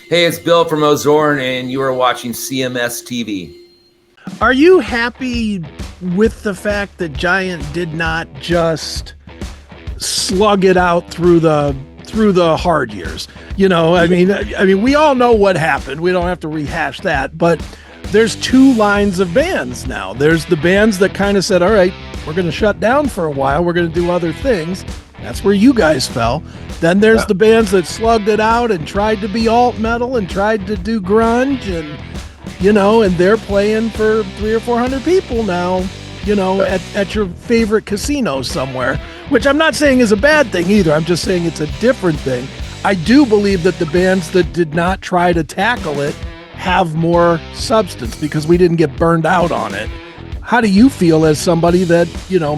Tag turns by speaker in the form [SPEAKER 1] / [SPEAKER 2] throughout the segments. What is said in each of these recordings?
[SPEAKER 1] Hey, it's Bill from Ozorn, and you are watching CMS TV.
[SPEAKER 2] Are you happy with the fact that Giant did not just slug it out through the hard years? I mean, we all know what happened. We don't have to rehash that, but there's two lines of bands now. There's the bands that kind of said, all right, we're going to shut down for a while. We're going to do other things. That's where you guys fell. Then there's the bands that slugged it out and tried to be alt metal and tried to do grunge and they're playing for 300 or 400 people now, at your favorite casino somewhere, which I'm not saying is a bad thing either. I'm just saying it's a different thing. I do believe that the bands that did not try to tackle it have more substance because we didn't get burned out on it. How do you feel as somebody that,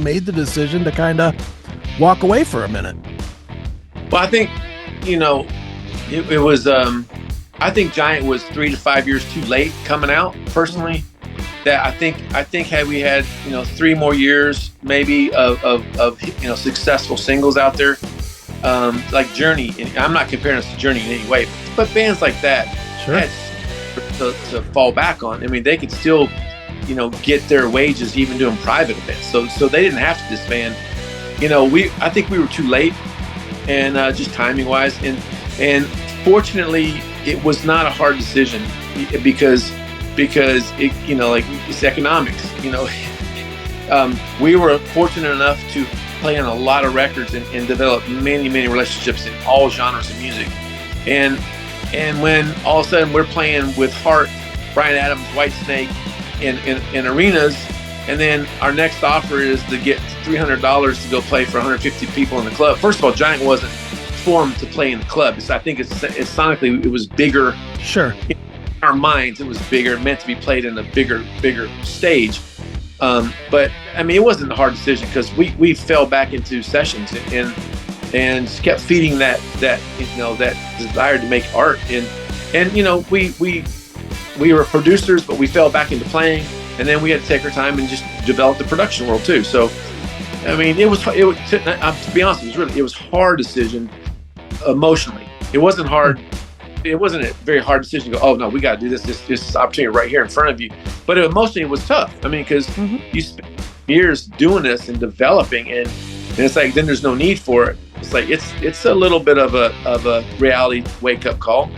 [SPEAKER 2] made the decision to kind of walk away for a minute?
[SPEAKER 3] Well, I think, it was, I think Giant was 3 to 5 years too late coming out personally. That I think had we had 3 more years maybe of successful singles out there, like Journey. And I'm not comparing us to Journey in any way, but bands like that had to fall back on. I mean, they could still get their wages even doing private events. So they didn't have to disband. I think we were too late, and just timing wise, and fortunately it was not a hard decision because it, it's economics. We were fortunate enough to play on a lot of records and develop many relationships in all genres of music, and when all of a sudden we're playing with Heart, Bryan Adams, Whitesnake in arenas, and then our next offer is to get $300 to go play for 150 people in the club. First of all, Giant wasn't formed to play in the club. I think it's sonically it was bigger.
[SPEAKER 2] Sure.
[SPEAKER 3] In our minds, it was bigger, meant to be played in a bigger stage. But I mean, it wasn't a hard decision because we fell back into sessions and kept feeding that desire to make art. And we were producers, but we fell back into playing. And then we had to take our time and just develop the production world too. So, I mean, to be honest, it was a hard decision emotionally. It wasn't hard. It wasn't a very hard decision to go, oh no, we got to do this. This opportunity right here in front of you. But emotionally, it was tough. I mean, because you spend years doing this and developing, and it's like then there's no need for it. It's like it's a little bit of a reality wake up call.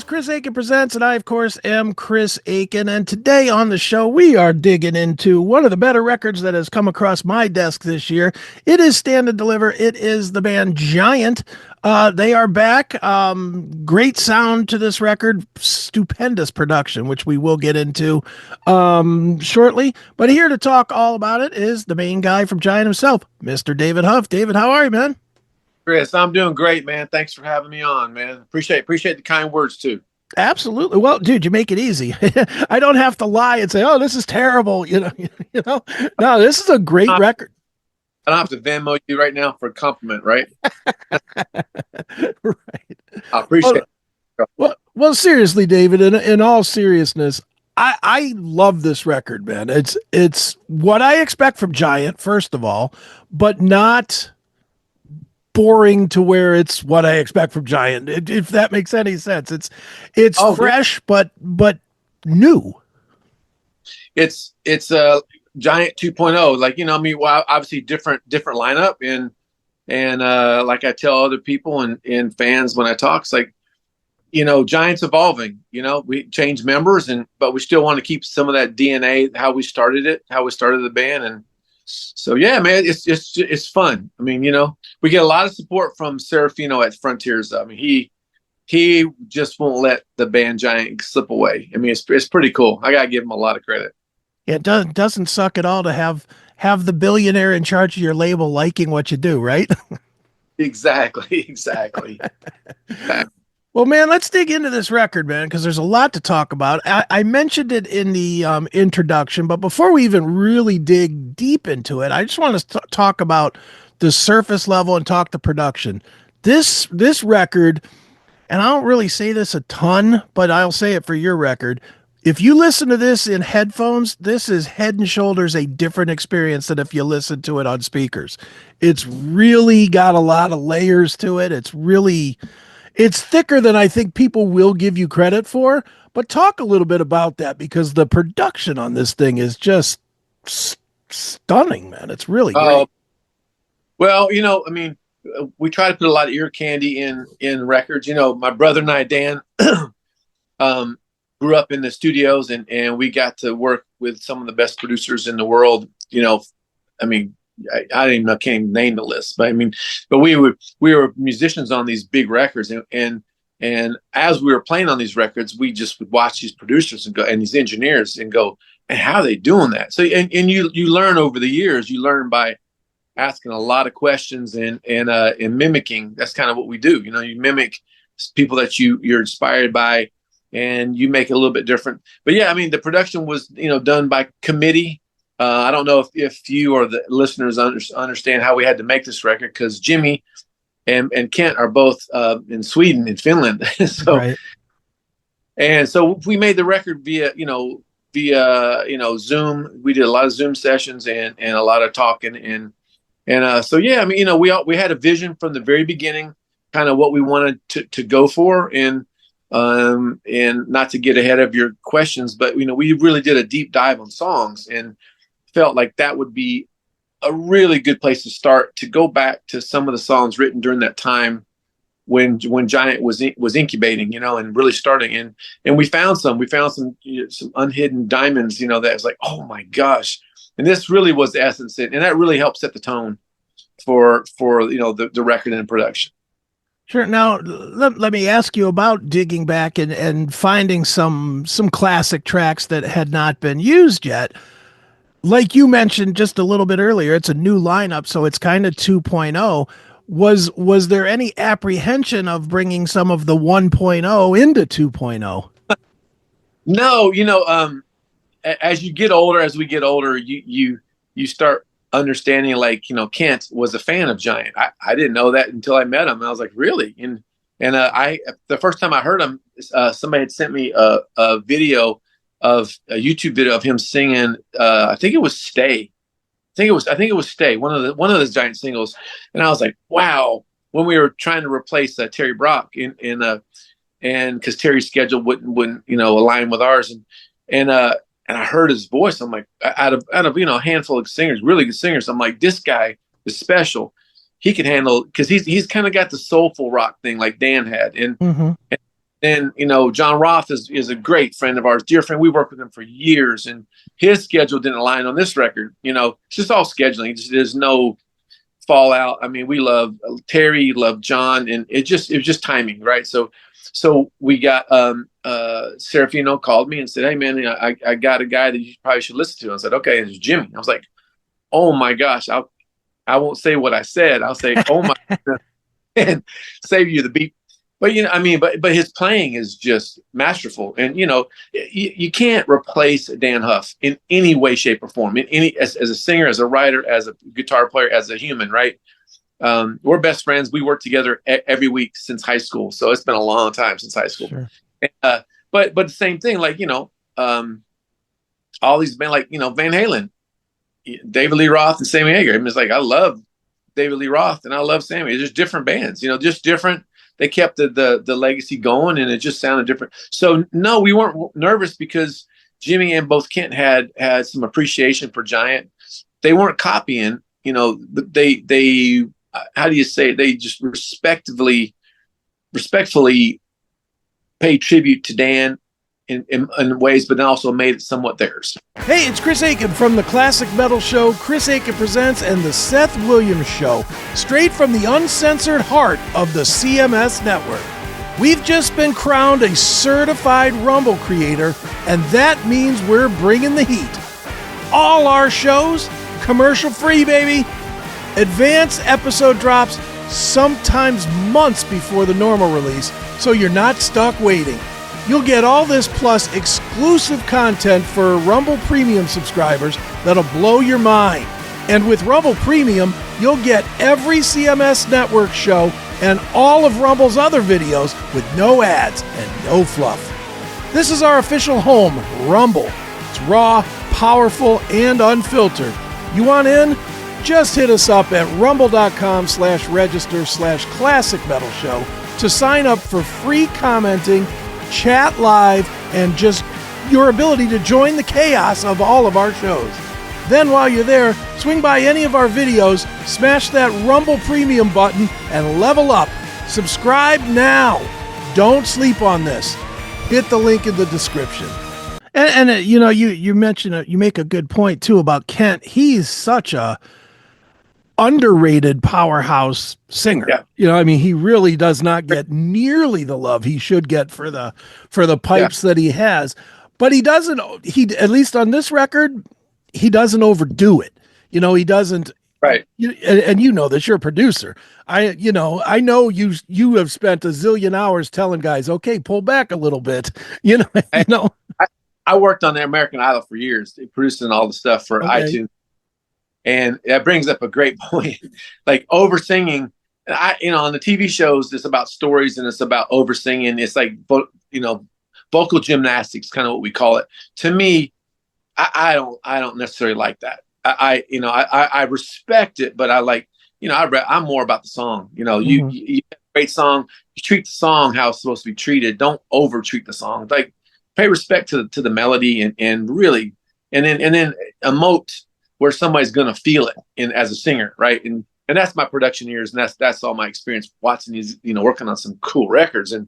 [SPEAKER 2] Chris Akin Presents, and I, of course, am Chris Akin. And today on the show, we are digging into one of the better records that has come across my desk this year. It is Stand and Deliver. It is the band Giant. They are back. Great sound to this record. Stupendous production, which we will get into shortly. But here to talk all about it is the main guy from Giant himself, Mr. David Huff. David, how are you, man?
[SPEAKER 3] Chris, I'm doing great, man. Thanks for having me on, man. Appreciate the kind words too.
[SPEAKER 2] Absolutely. Well, dude, you make it easy. I don't have to lie and say, "Oh, this is terrible." No, this is a great record.
[SPEAKER 3] I don't have to Venmo you right now for a compliment, right?
[SPEAKER 2] Right.
[SPEAKER 3] I appreciate it.
[SPEAKER 2] Well, seriously, David, in all seriousness, I love this record, man. It's what I expect from Giant, first of all, but not boring to where it's what I expect from Giant, if that makes any sense. It's fresh, but new.
[SPEAKER 3] It's Giant 2.0, like, well, obviously different lineup, and like I tell other people and fans when I talk, it's like, Giant's evolving. We change members, but we still want to keep some of that DNA, how we started the band. And so, yeah, man, it's fun. I mean, we get a lot of support from Serafino at Frontiers. I mean, he just won't let the band Giant slip away. I mean, it's pretty cool. I gotta give him a lot of credit.
[SPEAKER 2] It doesn't suck at all to have the billionaire in charge of your label liking what you do, right?
[SPEAKER 3] Exactly.
[SPEAKER 2] Well, man, let's dig into this record, man, because there's a lot to talk about. I mentioned it in the introduction, but before we even really dig deep into it, I just want to talk about the surface level and talk the production. This record, and I don't really say this a ton, but I'll say it for your record. If you listen to this in headphones, this is head and shoulders a different experience than if you listen to it on speakers. It's really got a lot of layers to it. It's thicker than I think people will give you credit for, but talk a little bit about that because the production on this thing is just stunning, man. It's really great.
[SPEAKER 3] Well, I mean, we try to put a lot of ear candy in records. My brother and I, Dan, grew up in the studios and we got to work with some of the best producers in the world. I mean, I can't even name the list, but we were musicians on these big records, and as we were playing on these records, we just would watch these producers and these engineers and go, and how are they doing that? So and you learn over the years, you learn by asking a lot of questions and mimicking. That's kind of what we do. You mimic people that you're inspired by, and you make it a little bit different. But yeah, I mean, the production was done by committee. I don't know if you or the listeners understand how we had to make this record, because Jimmy and Kent are both in Sweden and Finland. So,
[SPEAKER 2] right.
[SPEAKER 3] And so we made the record via Zoom. We did a lot of Zoom sessions and a lot of talking and so yeah, I mean, we had a vision from the very beginning, kind of what we wanted to go for, and not to get ahead of your questions, but we really did a deep dive on songs and felt like that would be a really good place to start, to go back to some of the songs written during that time when Giant was incubating, and really starting. And we found some unhidden diamonds, that was like, oh my gosh. And this really was the essence. And that really helped set the tone for the record and production.
[SPEAKER 2] Sure. Now, let me ask you about digging back and finding some classic tracks that had not been used yet. Like you mentioned just a little bit earlier, it's a new lineup, so it's kind of 2.0. Was there any apprehension of bringing some of the 1.0 into 2.0?
[SPEAKER 3] No, as we get older, you start understanding, like, Kent was a fan of Giant. I didn't know that until I met him, and I was like, really? And the first time I heard him, somebody had sent me a YouTube video of him singing. I think it was "Stay." I think it was "Stay," one of those Giant singles. And I was like, wow. When we were trying to replace Terry Brock and because Terry's schedule wouldn't align with ours, and I heard his voice. I'm like, out of a handful of singers, really good singers, I'm like, this guy is special. He can handle, because he's kind of got the soulful rock thing like Dan had, and.
[SPEAKER 2] Mm-hmm.
[SPEAKER 3] And John Roth is a great friend of ours, dear friend. We worked with him for years, and his schedule didn't align on this record. It's just all scheduling. There's no fallout. I mean, we love Terry, love John, and it was just timing, right? So we got Serafino called me and said, "Hey man, I got a guy that you probably should listen to." I said, "Okay," and it's Jimmy. I was like, "Oh my gosh!" I won't say what I said. I'll say, "Oh my," and save you the beat. But but his playing is just masterful, and you can't replace Dan Huff in any way, shape, or form. In any as a singer, as a writer, as a guitar player, as a human, right? We're best friends. We work together every week since high school, so it's been a long time since high school.
[SPEAKER 2] Sure.
[SPEAKER 3] But the same thing, like all these bands, like Van Halen, David Lee Roth, and Sammy Hagar. It's like I love David Lee Roth and I love Sammy. It's just different bands, just different. They kept the legacy going, and it just sounded different. So no, we weren't nervous because Jimmy and both Kent had some appreciation for Giant. They weren't copying, but they how do you say it? They just respectfully paid tribute to Dan in ways, but then also made it somewhat theirs.
[SPEAKER 2] Hey, it's Chris Akin from the Classic Metal Show, Chris Akin Presents, and the Seth Williams Show, straight from the uncensored heart of the CMS network. We've just been crowned a certified Rumble creator, and that means we're bringing the heat. all our shows commercial free, baby. Advance episode drops sometimes months before the normal release, so you're not stuck waiting. You'll get all this plus exclusive content for Rumble Premium subscribers that'll blow your mind. And with Rumble Premium, you'll get every CMS Network show and all of Rumble's other videos with no ads and no fluff. This is our official home, Rumble. It's raw, powerful, and unfiltered. You want in? Just hit us up at rumble.com/register/classic metal show to sign up for free commenting, chat live, and just your ability to join the chaos of all of our shows. Then while you're there, swing by any of our videos, smash that Rumble Premium button, and level up. Subscribe now. Don't sleep on this. Hit the link in the description. And you know, you mentioned it, you make a good point too about Kent. He's such a underrated powerhouse singer.
[SPEAKER 3] Yeah.
[SPEAKER 2] You know, I mean, he really does not get nearly the love he should get for the pipes that he has. But he doesn't, at least on this record, he doesn't overdo it. You know, he doesn't.
[SPEAKER 3] Right.
[SPEAKER 2] And you know this, you're a producer. I know you have spent a zillion hours telling guys, okay, pull back a little bit.
[SPEAKER 3] I worked on the American Idol for years, producing all the stuff for iTunes. And that brings up a great point. Like over singing, on the TV shows, it's about stories and it's about over singing. It's like, vocal gymnastics, kind of what we call it. To me, I don't necessarily like that. I respect it, but I like, I'm more about the song. You have a great song, you treat the song how it's supposed to be treated. Don't over treat the song. Like pay respect to the melody and really, and then emote where somebody's gonna feel it as a singer, right? And that's my production years, and that's all my experience watching these, working on some cool records, and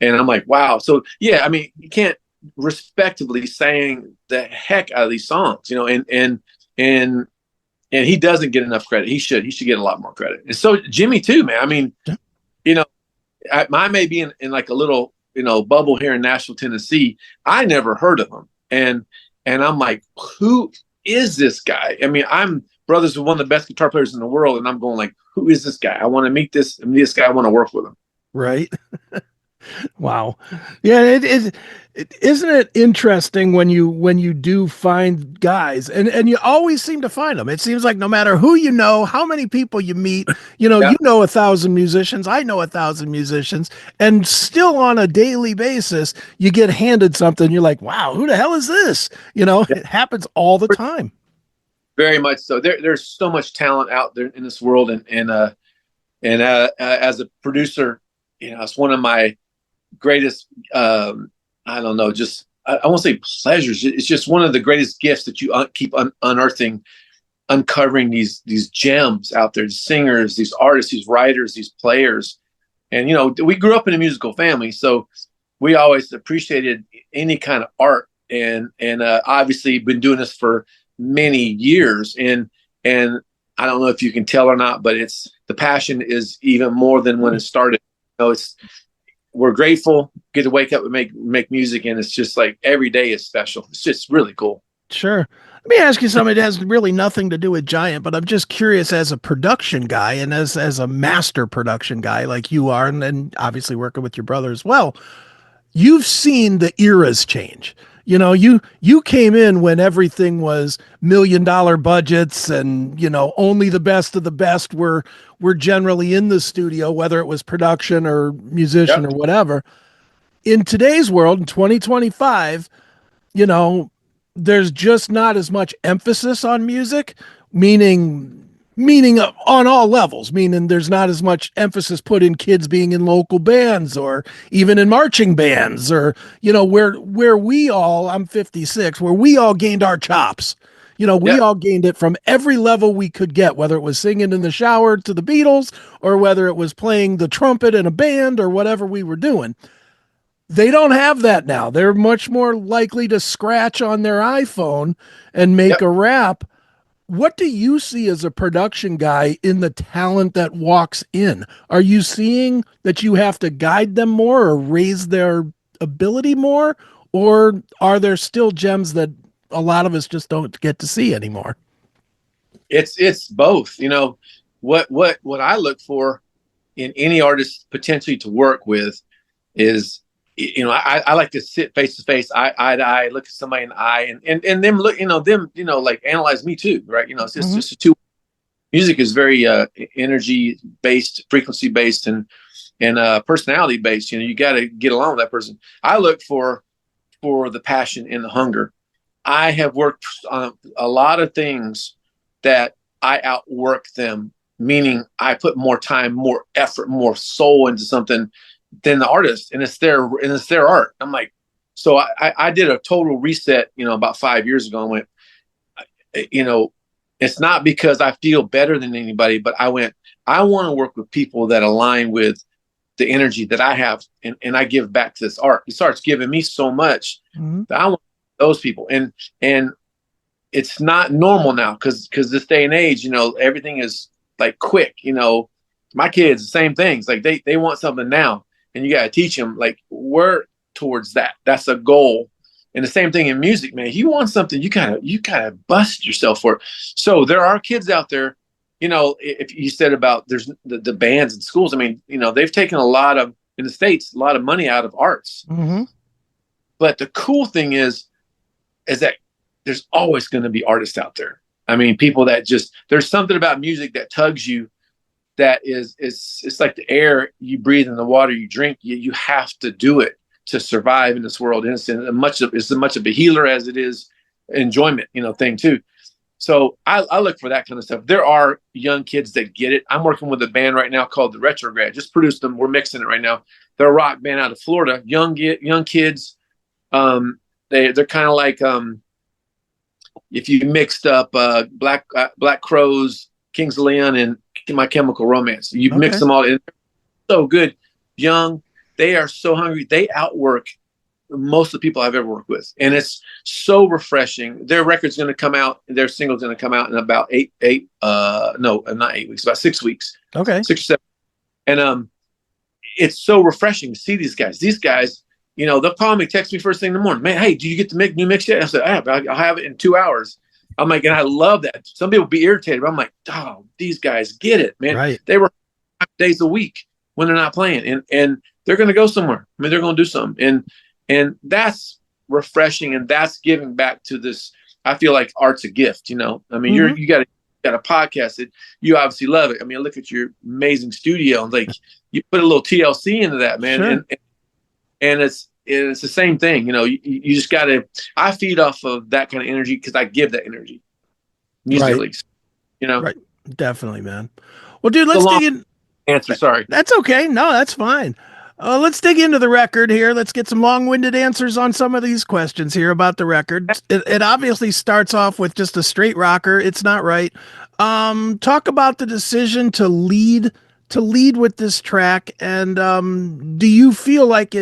[SPEAKER 3] I'm like, wow. So yeah, I mean, you can't respectively saying the heck out of these songs, and he doesn't get enough credit. He should get a lot more credit. And so Jimmy too, man. I mean, I may be in like a little, bubble here in Nashville, Tennessee. I never heard of him. And I'm like, who is this guy? I mean, I'm brothers with one of the best guitar players in the world. And I'm going like, who is this guy? I want to meet this guy. I want to work with him.
[SPEAKER 2] Right. Wow. Yeah. It isn't it interesting when you do find guys and you always seem to find them. It seems like no matter who you know, how many people you meet, you know 1,000 musicians, I know 1,000 musicians, and still on a daily basis, you get handed something. You're like, wow, who the hell is this? It happens all the time.
[SPEAKER 3] Very much so. There's so much talent out there in this world. And as a producer, it's one of my greatest, I won't say pleasures. It's just one of the greatest gifts that you keep unearthing, uncovering these gems out there, these singers, these artists, these writers, these players. And, we grew up in a musical family, so we always appreciated any kind of art and obviously been doing this for many years. And I don't know if you can tell or not, but the passion is even more than when it started. We're grateful, get to wake up and make music, and it's just like every day is special. It's just really cool.
[SPEAKER 2] Sure. Let me ask you something that has really nothing to do with Giant, but I'm just curious as a production guy and as a master production guy like you are, and obviously working with your brother as well, you've seen the eras change. You came in when everything was $1 million budgets and, only the best of the best were generally in the studio, whether it was production or musician or whatever. In today's world, in 2025, there's just not as much emphasis on music, meaning on all levels, meaning there's not as much emphasis put in kids being in local bands or even in marching bands or, where we all, I'm 56, where we all gained our chops. We all gained it from every level we could get, whether it was singing in the shower to the Beatles or whether it was playing the trumpet in a band or whatever we were doing. They don't have that now. They're much more likely to scratch on their iPhone and make a rap. What do you see as a production guy in the talent that walks in? Are you seeing that you have to guide them more or raise their ability more? Or are there still gems that a lot of us just don't get to see anymore.
[SPEAKER 3] It's both. What I look for in any artist potentially to work with is, I like to sit face to face, eye to eye, look at somebody in the eye, and them look, like analyze me too, right? It's just a two. Music is very energy based, frequency based, and personality based. You got to get along with that person. I look for the passion and the hunger. I have worked on a lot of things that I outwork them, meaning I put more time, more effort, more soul into something than the artist, and it's their art. I'm like, so I did a total reset, about 5 years ago, and went, it's not because I feel better than anybody, but I want to work with people that align with the energy that I have, and I give back to this art. This art's giving me so much that I want those people, and it's not normal now because this day and age, everything is like quick. My kids, the same things. Like they want something now, and you got to teach them like work towards that. That's a goal. And the same thing in music, man. You want something, you kind of bust yourself for it. So there are kids out there, if you said about there's the bands and schools. I mean, they've taken in the States, a lot of money out of arts.
[SPEAKER 2] Mm-hmm.
[SPEAKER 3] But the cool thing is that there's always going to be artists out there. I mean, people that there's something about music that tugs you, that it's like the air you breathe and the water you drink. You have to do it to survive in this world. And it's as much of a healer as it is enjoyment, thing too. So I look for that kind of stuff. There are young kids that get it. I'm working with a band right now called the Retrograde. Just produced them. We're mixing it right now. They're a rock band out of Florida. Young kids. They're kind of like if you mixed up Black Crowes, Kings of Leon, and My Chemical Romance. You mix them all in. So good, young. They are so hungry. They outwork most of the people I've ever worked with, and it's so refreshing. Their record's going to come out. Their single's going to come out in about not 8 weeks, about 6 weeks. Okay, 6 or 7. And it's so refreshing to see these guys. These guys, they'll call me, text me first thing in the morning. Man, hey, do you get the new mix yet? I said, I'll have it in 2 hours. I'm like, and I love that. Some people be irritated, but I'm like, oh, these guys get it, man. Right. They work 5 days a week when they're not playing, and they're going to go somewhere. I mean, they're going to do something. And that's refreshing. And that's giving back to this. I feel like art's a gift, I mean, you got a podcast that you obviously love it. I mean, look at your amazing studio, and like you put a little TLC into that, man. Sure. And it's the same thing. You just got to, I feed off of that kind of energy because I give that energy musically,
[SPEAKER 2] Right. Definitely, man. Well, dude, let's dig in.
[SPEAKER 3] Answer. Sorry.
[SPEAKER 2] That's okay. No, that's fine. Let's dig into the record here. Let's get some long-winded answers on some of these questions here about the record. It obviously starts off with just a straight rocker. It's not right. Talk about the decision to lead with this track. And do you feel like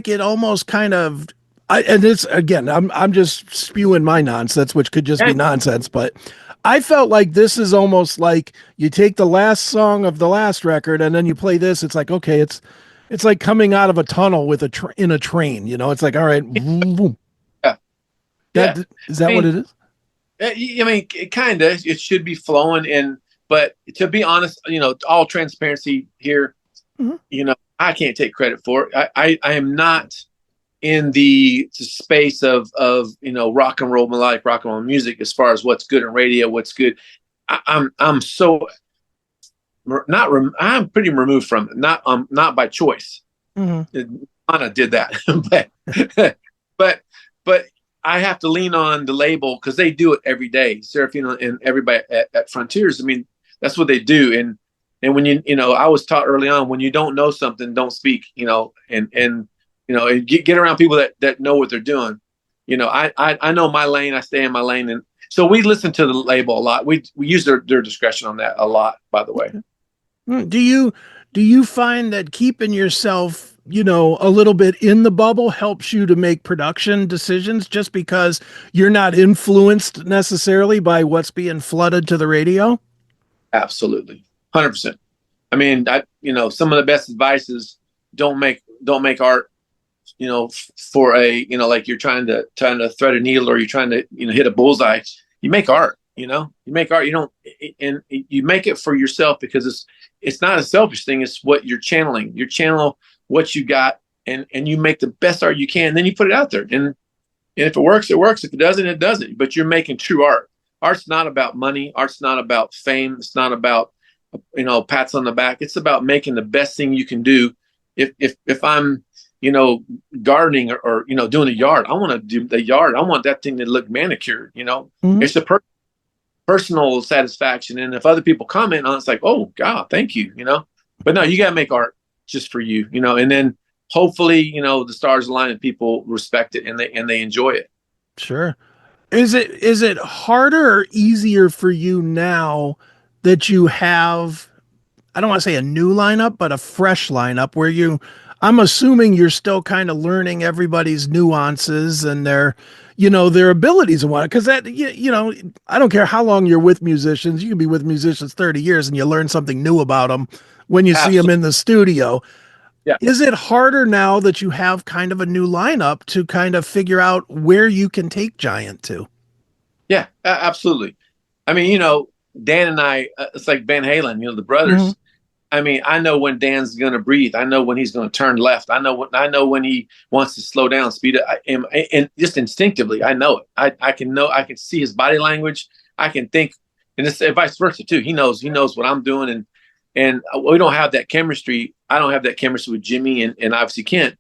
[SPEAKER 2] it almost kind of, and it's, again, I'm just spewing my nonsense, which could just be nonsense, but I felt like this is almost like you take the last song of the last record and then you play this. It's like, okay, it's like coming out of a tunnel with in a train, it's like, all right. Yeah. Is that what it is?
[SPEAKER 3] I mean, kind of, it should be flowing but to be honest, all transparency here, I can't take credit for it. I am not in the space of rock and roll, melodic rock and roll music as far as what's good in radio, what's good. I'm pretty removed from it. Not by choice. Mm-hmm. Anna did that, but I have to lean on the label because they do it every day. Serafino and everybody at Frontiers. I mean, that's what they do. And when I was taught early on, when you don't know something, don't speak. And get around people that know what they're doing. I know my lane. I stay in my lane, and so we listen to the label a lot. We use their discretion on that a lot. By the way,
[SPEAKER 2] do you find that keeping yourself a little bit in the bubble helps you to make production decisions just because you're not influenced necessarily by what's being flooded to the radio?
[SPEAKER 3] Absolutely, 100%. I mean, some of the best advice is don't make art for a, like you're trying to thread a needle, or you're trying to, hit a bullseye. You make art, you make art. You don't, and you make it for yourself, because it's not a selfish thing. It's what you're channeling. You channel what you got, and you make the best art you can. Then you put it out there, and if it works, it works. If it doesn't, it doesn't. But you're making true art. Art's not about money. Art's not about fame. It's not about, pats on the back. It's about making the best thing you can do. If I'm, gardening, or doing a yard, I want to do the yard. I want that thing to look manicured.
[SPEAKER 2] Mm-hmm.
[SPEAKER 3] It's a personal satisfaction. And if other people comment on it, it's like, oh God, thank you. But no, you got to make art just for you. And then hopefully, the stars align and people respect it, and they enjoy it.
[SPEAKER 2] Sure. Is it harder or easier for you now that you have, I don't want to say a new lineup, but a fresh lineup where I'm assuming you're still kind of learning everybody's nuances and their abilities and whatnot. Cause that, I don't care how long you're with musicians. You can be with musicians 30 years and you learn something new about them when you see them in the studio.
[SPEAKER 3] Yeah.
[SPEAKER 2] Is it harder now that you have kind of a new lineup to kind of figure out where you can take Giant to?
[SPEAKER 3] Yeah, absolutely. I mean, Dan and I, it's like Van Halen, the brothers.
[SPEAKER 2] Mm-hmm.
[SPEAKER 3] I mean, I know when Dan's going to breathe. I know when he's going to turn left. I know when he wants to slow down, speed up, and just instinctively, I know it. I can see his body language. I can think, and it's vice versa too. He knows what I'm doing, and we don't have that chemistry. I don't have that chemistry with Jimmy and obviously Kent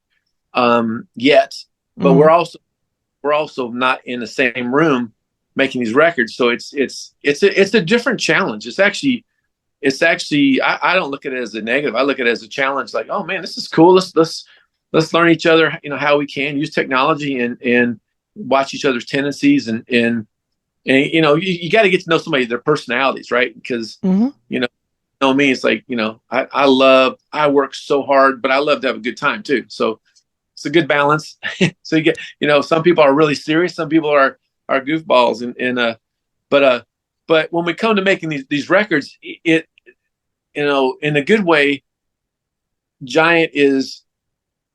[SPEAKER 3] yet, but
[SPEAKER 2] Mm-hmm.
[SPEAKER 3] we're also not in the same room making these records. So it's a different challenge. It's actually, I don't look at it as a negative. I look at it as a challenge. Like, oh man, this is cool. Let's learn each other, how we can use technology and watch each other's tendencies and you got to get to know somebody, their personalities, right? Because,
[SPEAKER 2] Mm-hmm.
[SPEAKER 3] me, it's like, I work so hard, but I love to have a good time too. So it's a good balance. So you get, some people are really serious. Some people are goofballs but when we come to making these records, it in a good way, Giant is,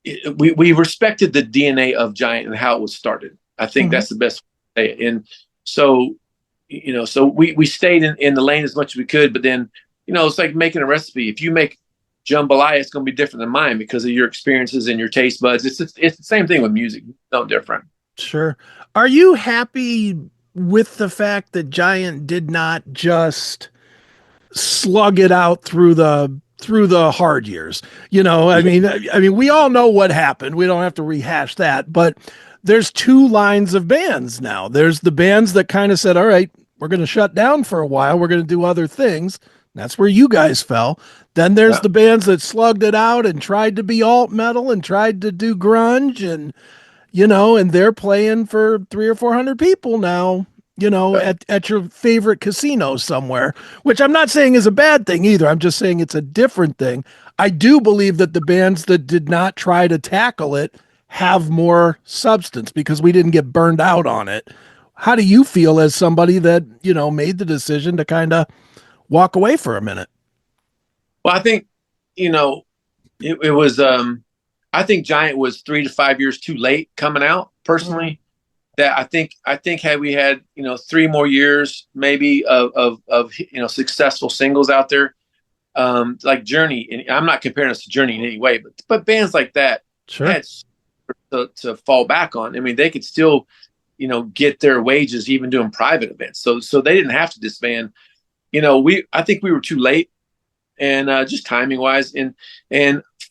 [SPEAKER 3] we respected the DNA of Giant and how it was started. I think
[SPEAKER 2] Mm-hmm.
[SPEAKER 3] that's the best way to say it. And so, so we stayed in the lane as much as we could, but then, it's like making a recipe. If you make jambalaya, it's going to be different than mine because of your experiences and your taste buds. It's the same thing with music. No different.
[SPEAKER 2] Sure. Are you happy with the fact that Giant did not just slug it out through the hard years? I mean, we all know what happened. We don't have to rehash that, but there's two lines of bands now. There's the bands that kind of said, all right, we're going to shut down for a while. We're going to do other things. That's where you guys fell. Then there's the bands that slugged it out and tried to be alt metal and tried to do grunge and, and they're playing for 300 or 400 people now, at your favorite casino somewhere, which I'm not saying is a bad thing either. I'm just saying it's a different thing. I do believe that the bands that did not try to tackle it have more substance because we didn't get burned out on it. How do you feel as somebody that, made the decision to kind of walk away for a minute?
[SPEAKER 3] Well, I think, it was, I think Giant was 3 to 5 years too late coming out personally. That I think had we had, 3 more years, maybe of successful singles out there, like Journey, and I'm not comparing us to Journey in any way, but bands like that
[SPEAKER 2] Sure.
[SPEAKER 3] had to fall back on. I mean, they could still, get their wages even doing private events. So they didn't have to disband. I think we were too late, and just timing wise, and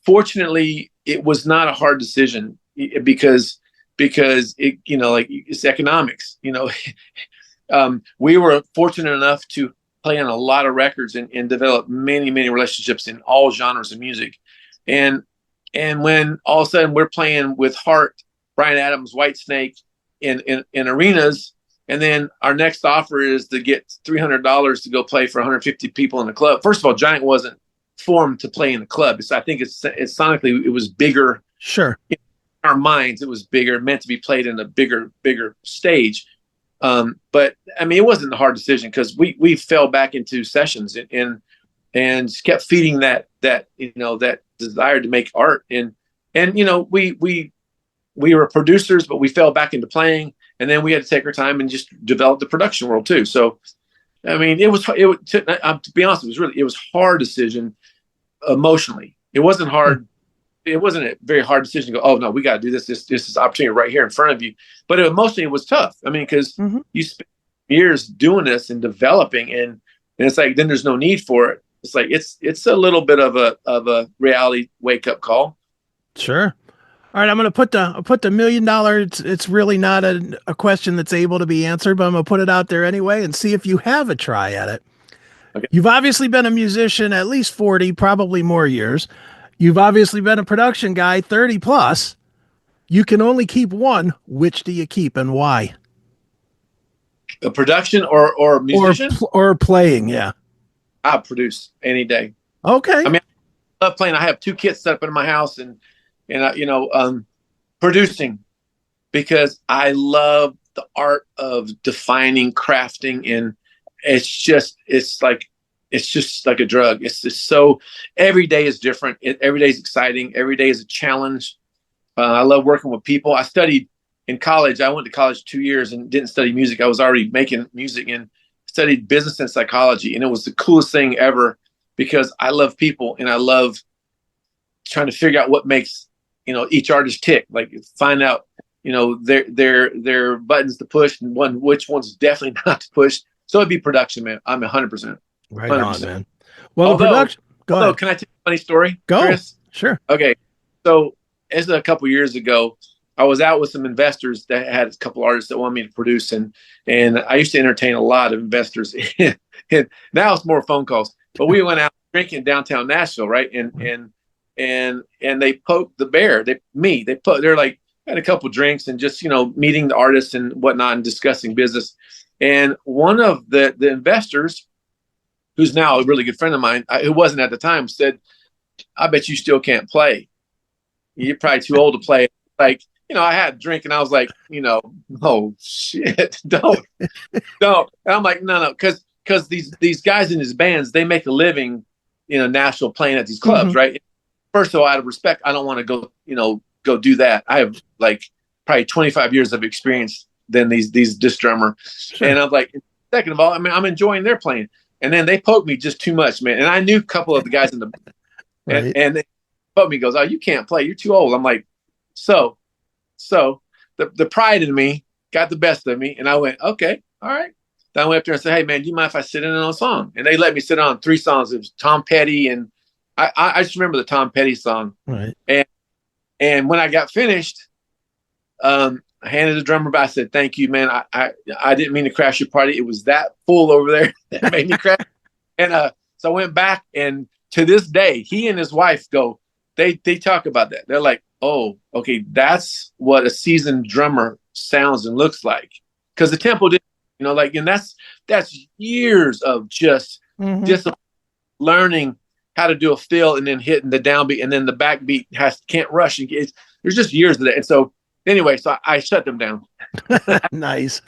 [SPEAKER 3] fortunately, it was not a hard decision because it, like it's economics. We were fortunate enough to play on a lot of records and develop many relationships in all genres of music, and when all of a sudden we're playing with Heart, Bryan Adams, Whitesnake in arenas. And then our next offer is to get $300 to go play for 150 people in the club. First of all, Giant wasn't formed to play in the club. I think it's sonically, it was bigger.
[SPEAKER 2] Sure.
[SPEAKER 3] In our minds, it was bigger, meant to be played in a bigger stage. But I mean, it wasn't a hard decision because we fell back into sessions and kept feeding that desire to make art. And we we were producers, but we fell back into playing, and then we had to take our time and just develop the production world too. So, I mean, to be honest, it was a hard decision emotionally. It wasn't hard. It wasn't a very hard decision to go, oh no, we got to do this. This is opportunity right here in front of you. But emotionally, it was tough. I mean, because you spend years doing this and developing, and it's like, then there's no need for it. It's like, it's a little bit of a reality wake up call.
[SPEAKER 2] Sure. All right, I'm going to put the $1 million. It's really not a question that's able to be answered, but I'm going to put it out there anyway and see if you have a try at it.
[SPEAKER 3] Okay.
[SPEAKER 2] You've obviously been a musician at least 40, probably more years. You've obviously been a production guy 30 plus. You can only keep one. Which do you keep and why?
[SPEAKER 3] A production or musician?
[SPEAKER 2] Or playing, yeah.
[SPEAKER 3] I'll produce any day.
[SPEAKER 2] Okay.
[SPEAKER 3] I mean, I love playing. I have 2 kits set up in my house, and producing, because I love the art of defining, crafting, and it's just like a drug. It's just so, every day is different. Every day is exciting. Every day is a challenge. I love working with people. I studied in college. I went to college 2 years and didn't study music. I was already making music and studied business and psychology. And it was the coolest thing ever, because I love people and I love trying to figure out what makes, each artist tick, like find out, their buttons to push and which one's definitely not to push. So it'd be production, man. I'm 100%.
[SPEAKER 2] Right 100%. On, man. Well, production. Go ahead.
[SPEAKER 3] Can I tell you a funny story?
[SPEAKER 2] Go.
[SPEAKER 3] Chris?
[SPEAKER 2] Sure.
[SPEAKER 3] Okay. So it's a couple years ago, I was out with some investors that had a couple artists that wanted me to produce, and I used to entertain a lot of investors. And now it's more phone calls. But we went out drinking downtown Nashville, right? And they poked the bear. They're like, had a couple drinks and just meeting the artists and whatnot and discussing business. And one of the investors, who's now a really good friend of mine, who wasn't at the time, said, "I bet you still can't play. You're probably too old to play." Like, I had a drink and I was like, oh shit, don't. And I'm like, no, because these guys in his bands, they make a living, Nashville, playing at these clubs, right? First of all, out of respect, I don't want to go do that. I have like probably 25 years of experience than these disc drummer. Sure. And I'm like, second of all, I mean, I'm enjoying their playing. And then they poked me just too much, man. And I knew a couple of the guys in the right. and they poked me, goes, "Oh, you can't play. You're too old." I'm like, so the pride in me got the best of me. And I went, okay, all right. Then I went up there and said, "Hey man, do you mind if I sit in on a song?" And they let me sit on 3 songs. It was Tom Petty. And I just remember the Tom Petty song.
[SPEAKER 2] Right.
[SPEAKER 3] And when I got finished, I handed the drummer back. I said, "Thank you, man. I didn't mean to crash your party. It was that fool over there that made me crash." And so I went back, and to this day, he and his wife they talk about that. They're like, "Oh, okay, that's what a seasoned drummer sounds and looks like." Because the tempo didn't, and that's years of just learning how to do a fill and then hitting the downbeat, and then the backbeat can't rush. There's just years of that. And so anyway, so I shut them down.
[SPEAKER 2] Nice.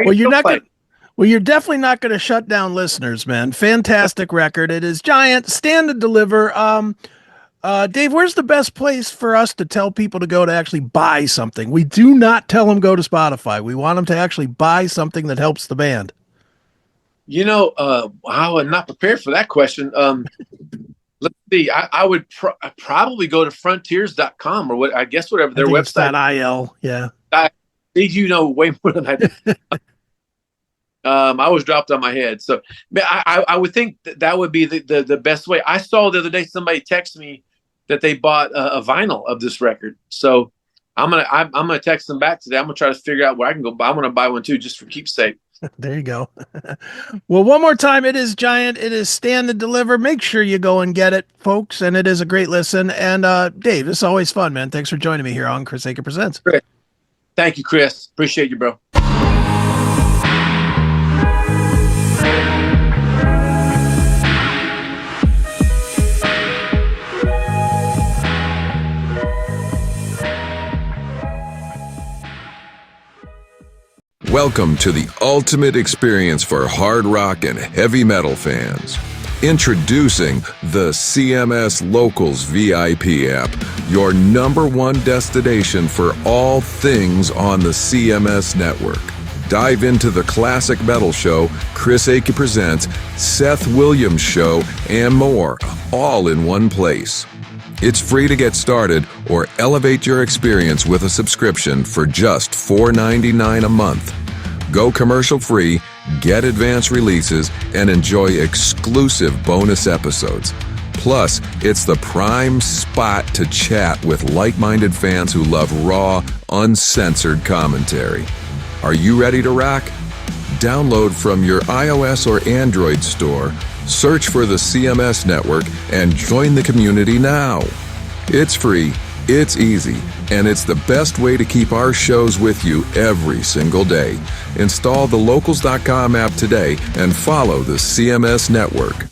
[SPEAKER 2] Well, you're definitely not going to shut down listeners, man. Fantastic record. It is Giant, Stand and Deliver. Dave, where's the best place for us to tell people to go to actually buy something? We do not tell them go to Spotify. We want them to actually buy something that helps the band.
[SPEAKER 3] I was not prepared for that question. Let's see. I would probably go to frontiers.com or whatever their website.
[SPEAKER 2] .il, yeah.
[SPEAKER 3] Way more than I did. I was dropped on my head. So I would think that would be the best way. I saw the other day somebody text me that they bought a vinyl of this record. So I'm gonna text them back today. I'm gonna try to figure out where I can go buy. I'm gonna buy one too, just for keepsake.
[SPEAKER 2] There you go. Well, one more time, it is Giant. It is Stand and Deliver. Make sure you go and get it, folks. And it is a great listen. And Dave, it's always fun, man. Thanks for joining me here on Chris Akin Presents.
[SPEAKER 3] Great. Thank you, Chris. Appreciate you, bro.
[SPEAKER 4] Welcome to the ultimate experience for hard rock and heavy metal fans. Introducing the CMS Locals VIP app, your #1 destination for all things on the CMS network. Dive into the Classic Metal Show, Chris Akin Presents, Seth Williams Show, and more, all in one place. It's free to get started or elevate your experience with a subscription for just $4.99 a month. Go commercial-free, get advanced releases, and enjoy exclusive bonus episodes. Plus, it's the prime spot to chat with like-minded fans who love raw, uncensored commentary. Are you ready to rock? Download from your iOS or Android store, search for the CMS network, and join the community now. It's free, it's easy, and it's the best way to keep our shows with you every single day. Install the Locals.com app today and follow the CMS network.